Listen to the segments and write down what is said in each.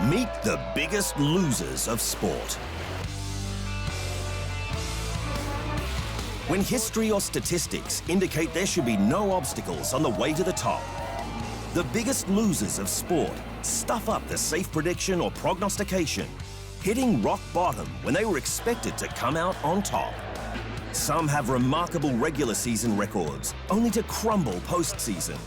Meet the biggest losers of sport. When history or statistics indicate there should be no obstacles on the way to the top, the biggest losers of sport stuff up the safe prediction or prognostication, hitting rock bottom when they were expected to come out on top. Some have remarkable regular season records, only to crumble postseason.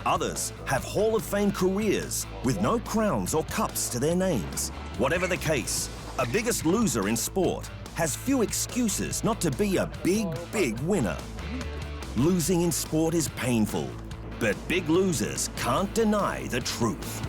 Others have Hall of Fame careers with no crowns or cups to their names. Whatever the case, a biggest loser in sport has few excuses not to be a big winner. Losing in sport is painful, but big losers can't deny the truth.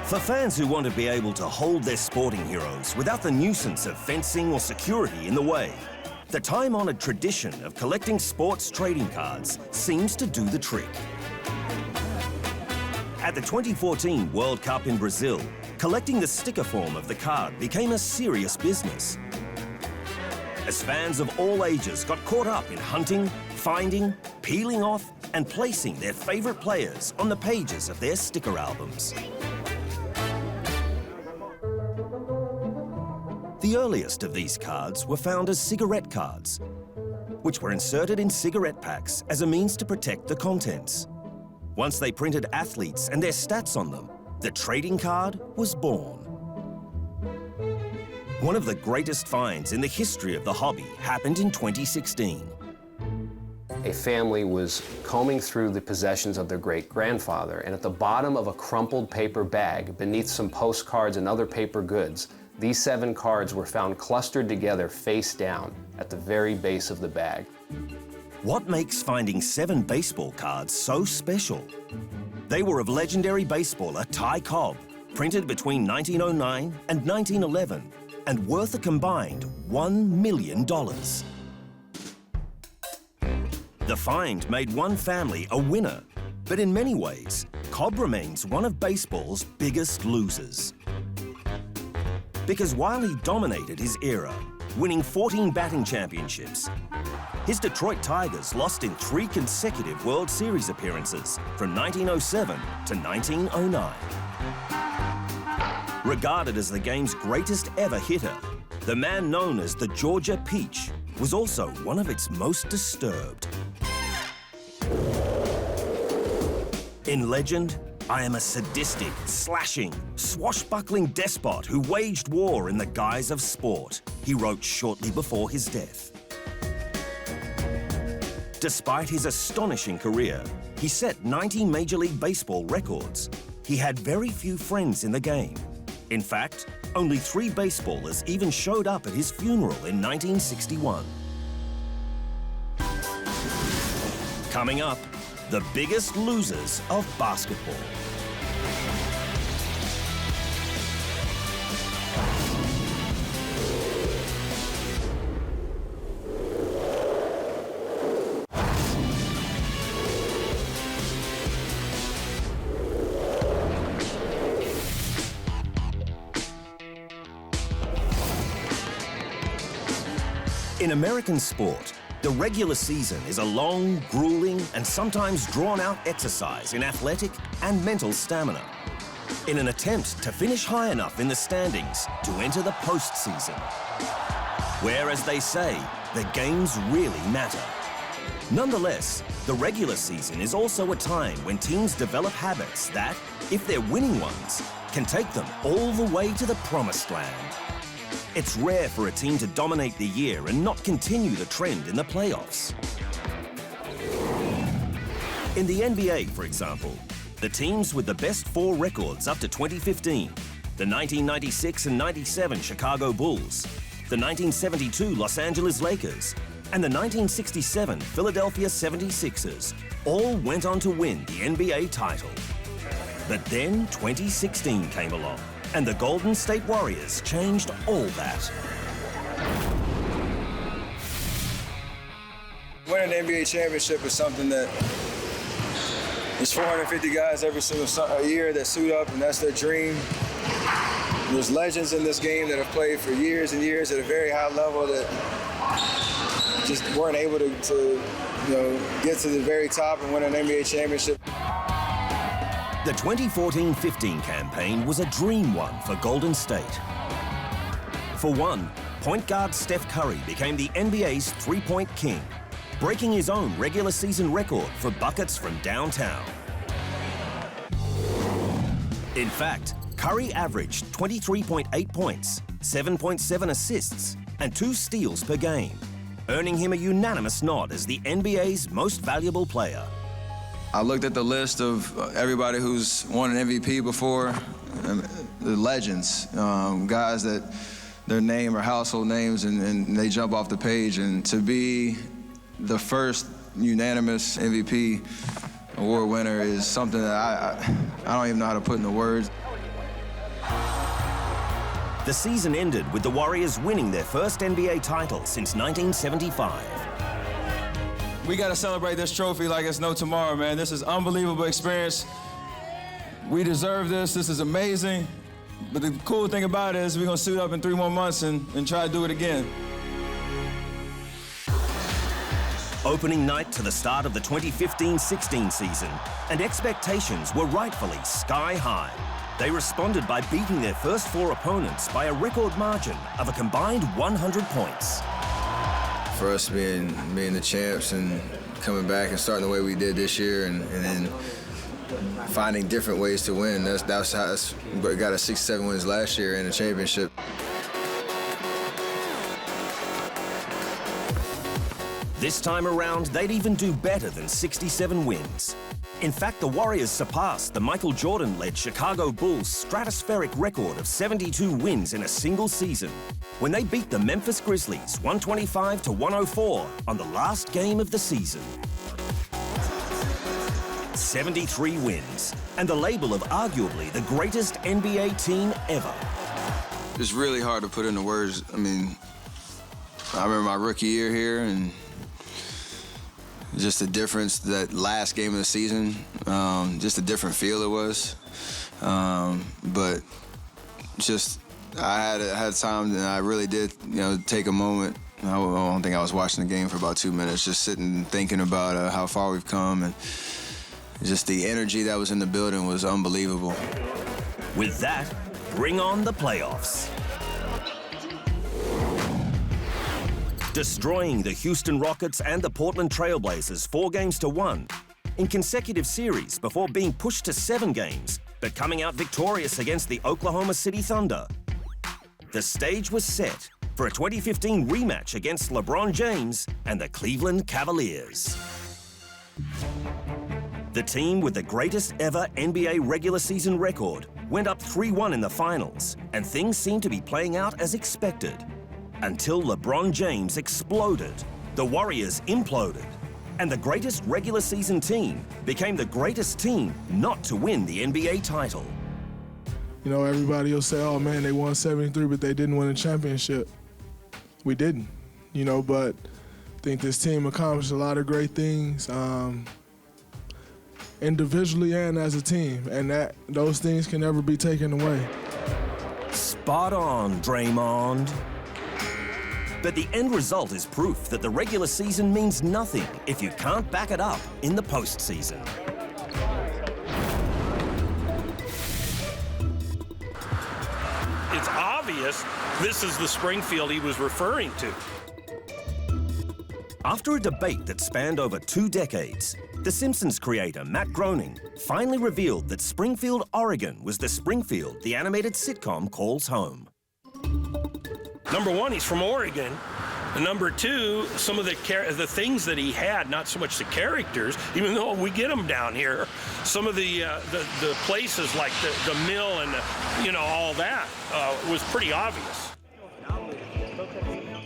For fans who want to be able to hold their sporting heroes without the nuisance of fencing or security in the way, the time-honored tradition of collecting sports trading cards seems to do the trick. At the 2014 World Cup in Brazil, collecting the sticker form of the card became a serious business, as fans of all ages got caught up in hunting, finding, peeling off, and placing their favorite players on the pages of their sticker albums. The earliest of these cards were found as cigarette cards, which were inserted in cigarette packs as a means to protect the contents. Once they printed athletes and their stats on them, the trading card was born. One of the greatest finds in the history of the hobby happened in 2016. A family was combing through the possessions of their great-grandfather, and at the bottom of a crumpled paper bag, beneath some postcards and other paper goods, these 7 cards were found clustered together face down at the very base of the bag. What makes finding 7 baseball cards so special? They were of legendary baseballer Ty Cobb, printed between 1909 and 1911, and worth a combined $1 million. The find made one family a winner, but in many ways, Cobb remains one of baseball's biggest losers. Because while he dominated his era, winning 14 batting championships, his Detroit Tigers lost in 3 consecutive World Series appearances from 1907 to 1909. Regarded as the game's greatest ever hitter, the man known as the Georgia Peach was also one of its most disturbed. In legend, I am a sadistic, slashing, swashbuckling despot who waged war in the guise of sport, he wrote shortly before his death. Despite his astonishing career, he set 90 Major League Baseball records. He had very few friends in the game. In fact, only 3 baseballers even showed up at his funeral in 1961. Coming up, the biggest losers of basketball. In American sport, the regular season is a long, grueling, and sometimes drawn-out exercise in athletic and mental stamina, in an attempt to finish high enough in the standings to enter the postseason, where, as they say, the games really matter. Nonetheless, the regular season is also a time when teams develop habits that, if they're winning ones, can take them all the way to the promised land. It's rare for a team to dominate the year and not continue the trend in the playoffs. In the NBA, for example, the teams with the best 4 records up to 2015, the 1996 and 97 Chicago Bulls, the 1972 Los Angeles Lakers, and the 1967 Philadelphia 76ers all went on to win the NBA title. But then 2016 came along, and the Golden State Warriors changed all that. Winning the NBA championship is something that there's 450 guys every single year that suit up, and that's their dream. There's legends in this game that have played for years and years at a very high level that just weren't able to get to the very top and win an NBA championship. The 2014-15 campaign was a dream one for Golden State. For one, point guard Steph Curry became the NBA's three-point king, breaking his own regular season record for buckets from downtown. In fact, Curry averaged 23.8 points, 7.7 assists, and 2 steals per game, earning him a unanimous nod as the NBA's most valuable player. I looked at the list of everybody who's won an MVP before, the legends, guys that their name are household names and they jump off the page, and to be the first unanimous MVP award winner is something that I don't even know how to put into words. The season ended with the Warriors winning their first NBA title since 1975. We got to celebrate this trophy like it's no tomorrow, man. This is an unbelievable experience. We deserve this. This is amazing. But the cool thing about it is we're going to suit up in 3 more months and try to do it again. Opening night to the start of the 2015-16 season, and expectations were rightfully sky high. They responded by beating their first 4 opponents by a record margin of a combined 100 points. For us being the champs and coming back and starting the way we did this year and then finding different ways to win, that's how we got a 6-7 wins last year in the championship. This time around, they'd even do better than 67 wins. In fact, the Warriors surpassed the Michael Jordan-led Chicago Bulls' stratospheric record of 72 wins in a single season when they beat the Memphis Grizzlies 125-104 on the last game of the season. 73 wins, and the label of arguably the greatest NBA team ever. It's really hard to put into words. I mean, I remember my rookie year here, and just the difference that last game of the season, just a different feel it was. But just I had time, and I really did, take a moment. I don't think I was watching the game for about 2 minutes, just sitting and thinking about how far we've come, and just the energy that was in the building was unbelievable. With that, bring on the playoffs. Destroying the Houston Rockets and the Portland Trailblazers 4-1 in consecutive series before being pushed to 7 games, but coming out victorious against the Oklahoma City Thunder. The stage was set for a 2015 rematch against LeBron James and the Cleveland Cavaliers. The team with the greatest ever NBA regular season record went up 3-1 in the finals, and things seemed to be playing out as expected. Until LeBron James exploded, the Warriors imploded, and the greatest regular season team became the greatest team not to win the NBA title. Everybody will say, oh man, they won 73, but they didn't win a championship. We didn't, but I think this team accomplished a lot of great things, individually and as a team, and those things can never be taken away. Spot on, Draymond. But the end result is proof that the regular season means nothing if you can't back it up in the postseason. It's obvious this is the Springfield he was referring to. After a debate that spanned over 2 decades, The Simpsons creator Matt Groening finally revealed that Springfield, Oregon was the Springfield the animated sitcom calls home. Number one, he's from Oregon. And number two, some of the things that he had, not so much the characters, even though we get them down here, some of the places like the mill and all that was pretty obvious.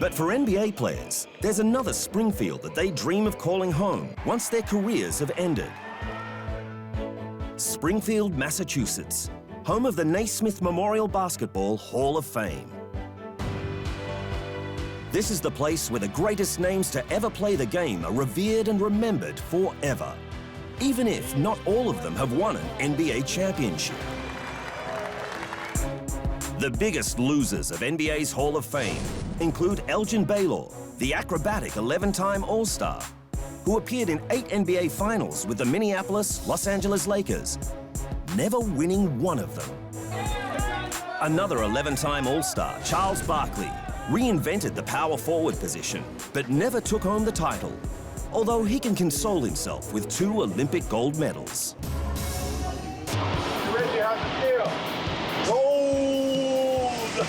But for NBA players, there's another Springfield that they dream of calling home once their careers have ended. Springfield, Massachusetts, home of the Naismith Memorial Basketball Hall of Fame. This is the place where the greatest names to ever play the game are revered and remembered forever, even if not all of them have won an NBA championship. The biggest losers of NBA's Hall of Fame include Elgin Baylor, the acrobatic 11-time All-Star, who appeared in 8 NBA Finals with the Minneapolis Los Angeles Lakers, never winning one of them. Another 11-time All-Star, Charles Barkley, reinvented the power forward position, but never took home the title, although he can console himself with 2 Olympic gold medals. Reggie, how's it feel? Gold!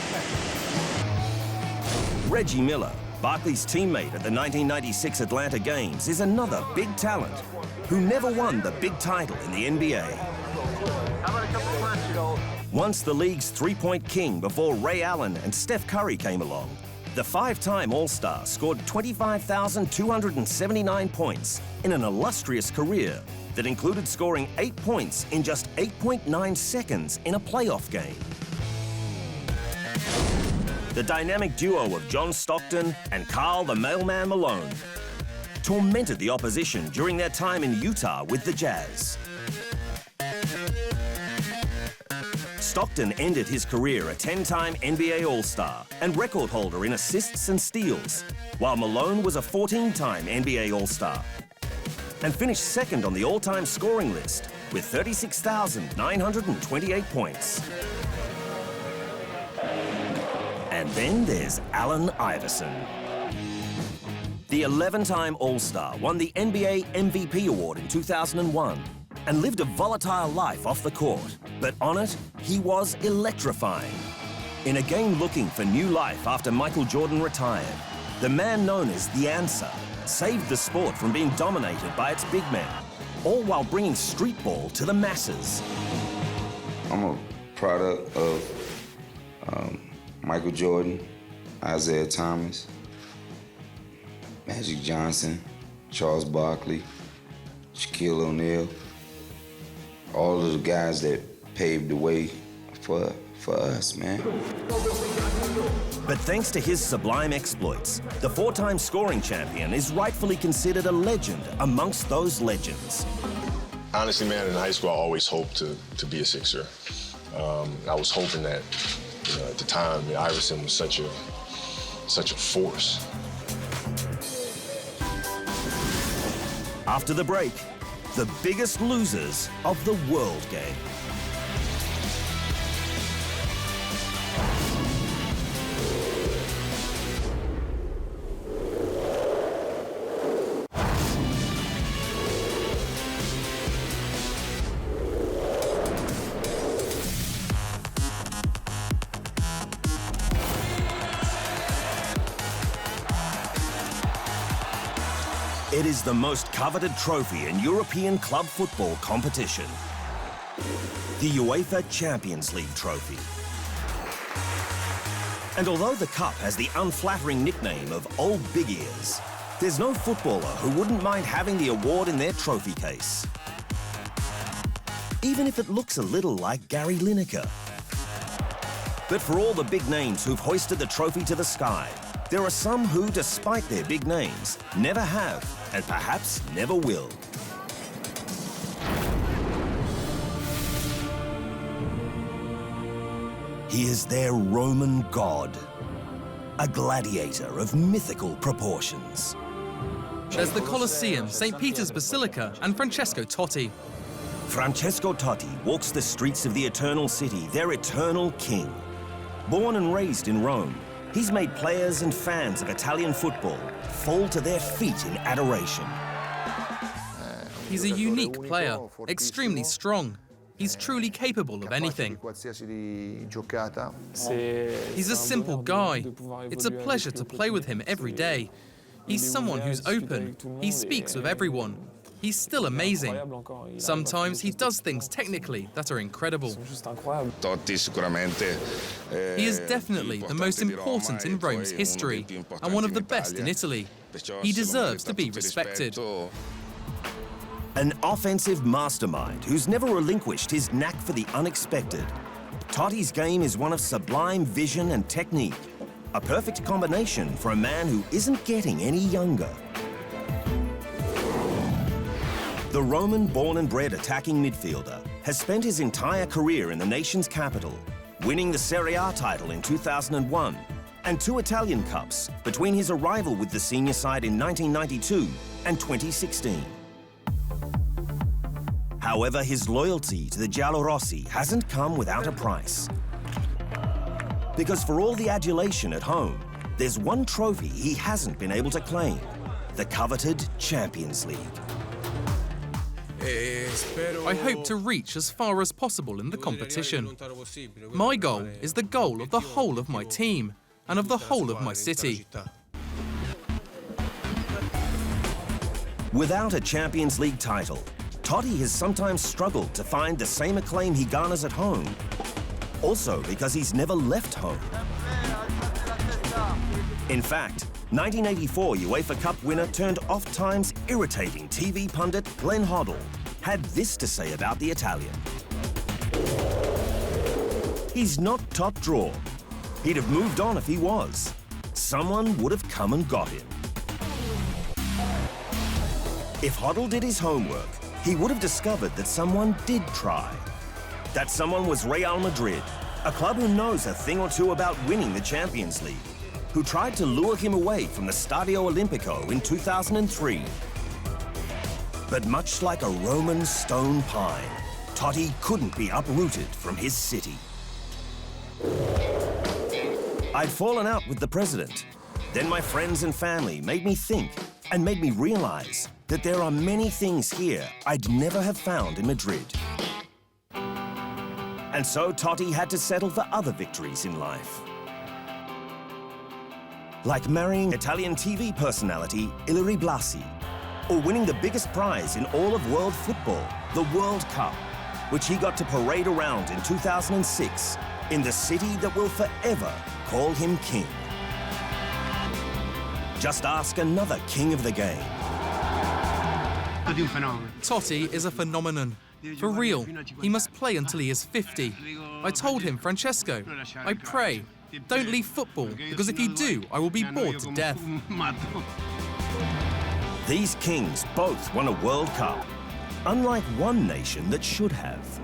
Reggie Miller, Barkley's teammate at the 1996 Atlanta Games, is another big talent who never won the big title in the NBA. Once the league's three-point king before Ray Allen and Steph Curry came along, the 5-time All-Star scored 25,279 points in an illustrious career that included scoring 8 points in just 8.9 seconds in a playoff game. The dynamic duo of John Stockton and Karl the Mailman Malone tormented the opposition during their time in Utah with the Jazz. Stockton ended his career a 10-time NBA All-Star and record holder in assists and steals, while Malone was a 14-time NBA All-Star and finished second on the all-time scoring list with 36,928 points. And then there's Allen Iverson. The 11-time All-Star won the NBA MVP award in 2001 and lived a volatile life off the court, but on it, he was electrifying. In a game looking for new life after Michael Jordan retired, the man known as The Answer saved the sport from being dominated by its big men, all while bringing street ball to the masses. I'm a product of Michael Jordan, Isaiah Thomas, Magic Johnson, Charles Barkley, Shaquille O'Neal, all of the guys that paved the way for us, man. But thanks to his sublime exploits, the 4-time scoring champion is rightfully considered a legend amongst those legends. Honestly, man, in high school, I always hoped to be a Sixer. I was hoping that, at the time, Iverson was such a force. After the break, the biggest losers of the world game. It is the most coveted trophy in European club football competition, the UEFA Champions League trophy. And although the cup has the unflattering nickname of Old Big Ears, there's no footballer who wouldn't mind having the award in their trophy case, even if it looks a little like Gary Lineker. But for all the big names who've hoisted the trophy to the sky, there are some who, despite their big names, never have and perhaps never will. He is their Roman god, a gladiator of mythical proportions. There's the Colosseum, St. Peter's Basilica, and Francesco Totti. Francesco Totti walks the streets of the Eternal City, their eternal king. Born and raised in Rome, he's made players and fans of Italian football fall to their feet in adoration. He's a unique player, extremely strong. He's truly capable of anything. He's a simple guy. It's a pleasure to play with him every day. He's someone who's open. He speaks with everyone. He's still amazing. Sometimes he does things technically that are incredible. He is definitely the most important in Rome's history and one of the best in Italy. He deserves to be respected. An offensive mastermind who's never relinquished his knack for the unexpected. Totti's game is one of sublime vision and technique, a perfect combination for a man who isn't getting any younger. The Roman-born and bred attacking midfielder has spent his entire career in the nation's capital, winning the Serie A title in 2001 and 2 Italian Cups between his arrival with the senior side in 1992 and 2016. However, his loyalty to the Giallorossi hasn't come without a price. Because for all the adulation at home, there's one trophy he hasn't been able to claim, the coveted Champions League. I hope to reach as far as possible in the competition. My goal is the goal of the whole of my team and of the whole of my city. Without a Champions League title, Totti has sometimes struggled to find the same acclaim he garners at home. Also because he's never left home. In fact, 1984 UEFA Cup winner turned oft-times irritating TV pundit Glenn Hoddle had this to say about the Italian. He's not top draw. He'd have moved on if he was. Someone would have come and got him. If Hoddle did his homework, he would have discovered that someone did try. That someone was Real Madrid, a club who knows a thing or two about winning the Champions League, who tried to lure him away from the Stadio Olimpico in 2003. But much like a Roman stone pine, Totti couldn't be uprooted from his city. I'd fallen out with the president. Then my friends and family made me think and made me realize that there are many things here I'd never have found in Madrid. And so Totti had to settle for other victories in life. Like marrying Italian TV personality Ilary Blasi, or winning the biggest prize in all of world football, the World Cup, which he got to parade around in 2006 in the city that will forever call him king. Just ask another king of the game. Totti is a phenomenon. For real, he must play until he is 50. I told him, Francesco, I pray, don't leave football, because if you do, I will be bored to death. These kings both won a World Cup, unlike one nation that should have.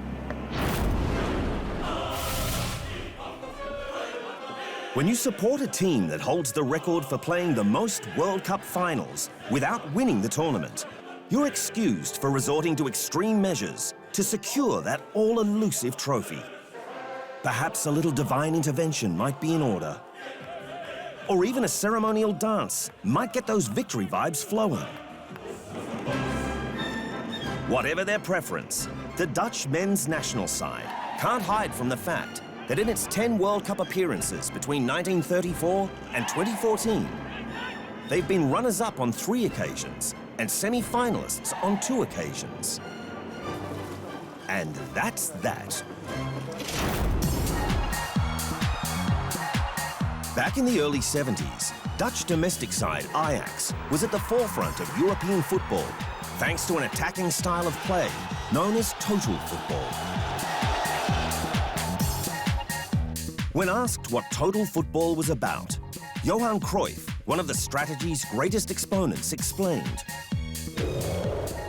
When you support a team that holds the record for playing the most World Cup finals without winning the tournament, you're excused for resorting to extreme measures to secure that all-elusive trophy. Perhaps a little divine intervention might be in order. Or even a ceremonial dance might get those victory vibes flowing. Whatever their preference, the Dutch men's national side can't hide from the fact that in its 10 World Cup appearances between 1934 and 2014, they've been runners-up on 3 occasions and semi-finalists on 2 occasions. And that's that. Back in the early 70s, Dutch domestic side Ajax was at the forefront of European football thanks to an attacking style of play known as total football. When asked what total football was about, Johan Cruyff, one of the strategy's greatest exponents, explained.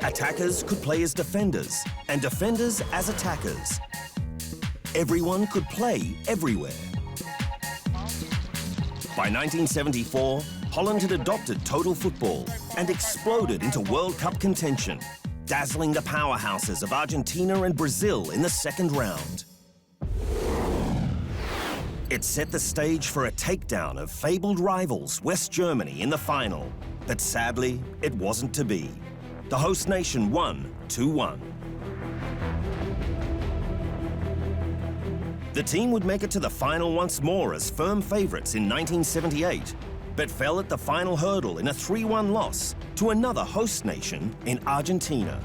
Attackers could play as defenders, and defenders as attackers. Everyone could play everywhere. By 1974, Holland had adopted total football and exploded into World Cup contention, dazzling the powerhouses of Argentina and Brazil in the second round. It set the stage for a takedown of fabled rivals West Germany in the final, but sadly, it wasn't to be. The host nation won 2-1. The team would make it to the final once more as firm favourites in 1978, but fell at the final hurdle in a 3-1 loss to another host nation in Argentina.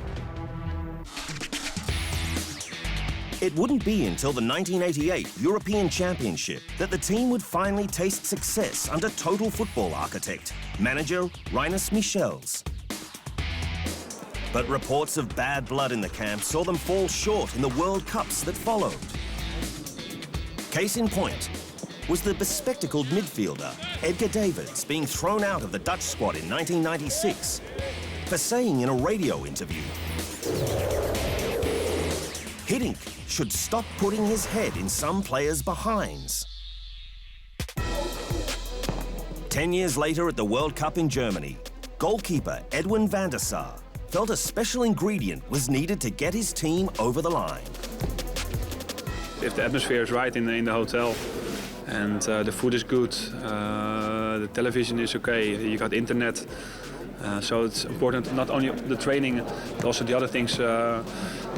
It wouldn't be until the 1988 European Championship that the team would finally taste success under total football architect, manager Rinus Michels. But reports of bad blood in the camp saw them fall short in the World Cups that followed. Case in point was the bespectacled midfielder Edgar Davids being thrown out of the Dutch squad in 1996 for saying in a radio interview, Hiddink should stop putting his head in some players' behinds. 10 years later at the World Cup in Germany, goalkeeper Edwin van der Sar felt a special ingredient was needed to get his team over the line. If the atmosphere is right in the hotel and the food is good, the television is okay, you got internet, so it's important not only the training but also the other things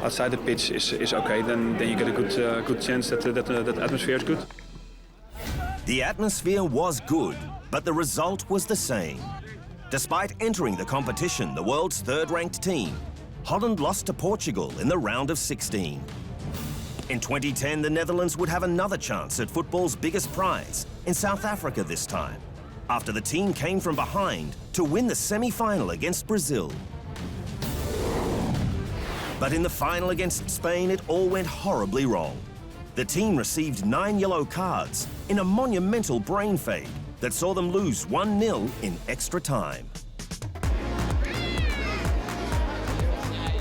outside the pitch is okay, then you get a good chance that that atmosphere is good. The atmosphere was good, but the result was the same. Despite entering the competition, the world's third-ranked team, Holland lost to Portugal in the round of 16. In 2010, the Netherlands would have another chance at football's biggest prize, in South Africa this time, after the team came from behind to win the semi-final against Brazil. But in the final against Spain, it all went horribly wrong. The team received 9 yellow cards in a monumental brain fade that saw them lose 1-0 in extra time.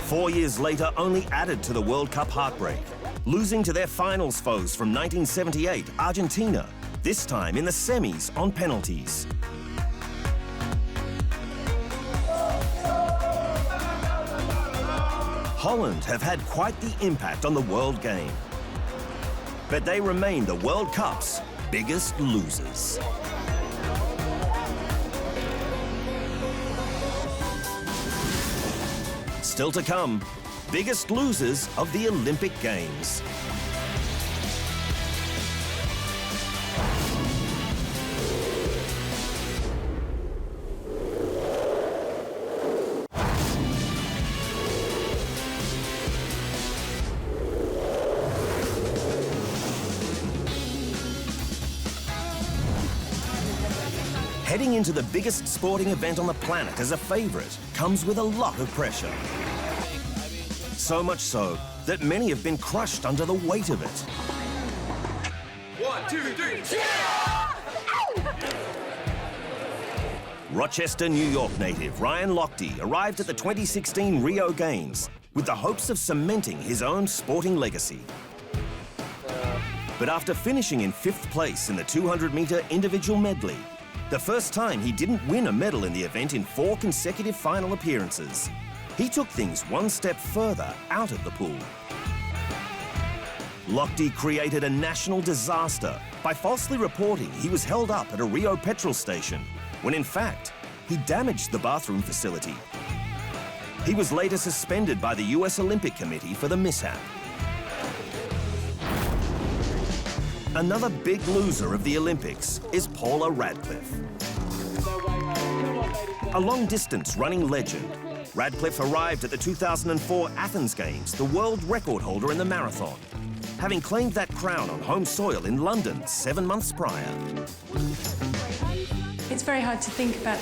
4 years later only added to the World Cup heartbreak, losing to their finals foes from 1978, Argentina, this time in the semis on penalties. Holland have had quite the impact on the world game, but they remain the World Cup's biggest losers. Still to come, biggest losers of the Olympic Games. Heading into the biggest sporting event on the planet as a favourite comes with a lot of pressure. So much so that many have been crushed under the weight of it. 1, 2, 3, Rochester, New York native Ryan Lochte arrived at the 2016 Rio Games with the hopes of cementing his own sporting legacy. But after finishing in 5th place in the 200-metre individual medley, the first time he didn't win a medal in the event in 4 consecutive final appearances, he took things one step further out of the pool. Lochte created a national disaster by falsely reporting he was held up at a Rio petrol station, when in fact, he damaged the bathroom facility. He was later suspended by the US Olympic Committee for the mishap. Another big loser of the Olympics is Paula Radcliffe. A long-distance running legend, Radcliffe arrived at the 2004 Athens Games, the world record holder in the marathon, having claimed that crown on home soil in London 7 months prior. It's very hard to think about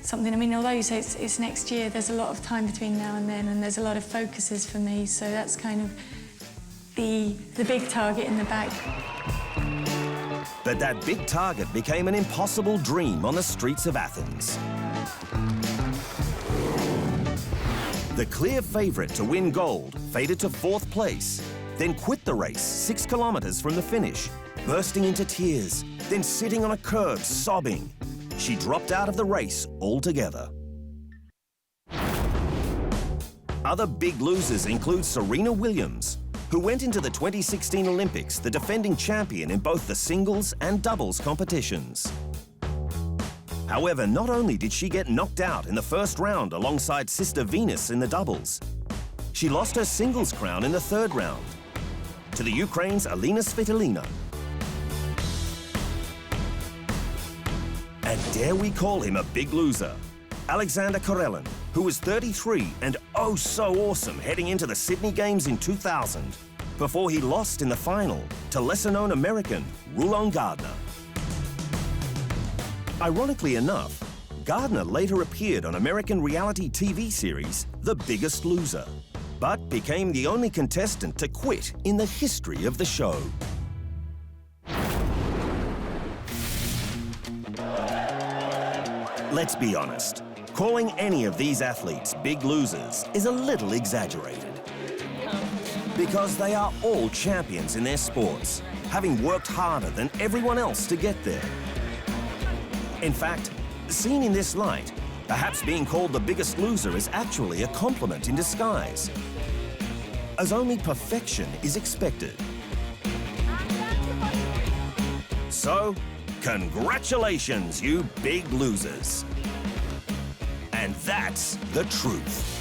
something. I mean, although you say it's next year, there's a lot of time between now and then, and there's a lot of focuses for me, so that's kind of the big target in the bag. But that big target became an impossible dream on the streets of Athens. The clear favourite to win gold faded to 4th place, then quit the race 6 kilometres from the finish, bursting into tears, then sitting on a curb sobbing. She dropped out of the race altogether. Other big losers include Serena Williams, who went into the 2016 Olympics the defending champion in both the singles and doubles competitions. However, not only did she get knocked out in the first round alongside sister Venus in the doubles, she lost her singles crown in the 3rd round to the Ukraine's Alina Svitolina. And dare we call him a big loser, Alexander Karelin, who was 33 and oh so awesome heading into the Sydney Games in 2000, before he lost in the final to lesser-known American Rulon Gardner. Ironically enough, Gardner later appeared on American reality TV series The Biggest Loser, but became the only contestant to quit in the history of the show. Let's be honest, calling any of these athletes big losers is a little exaggerated. Because they are all champions in their sports, having worked harder than everyone else to get there. In fact, seen in this light, perhaps being called the biggest loser is actually a compliment in disguise, as only perfection is expected. So, congratulations, you big losers. And that's the truth.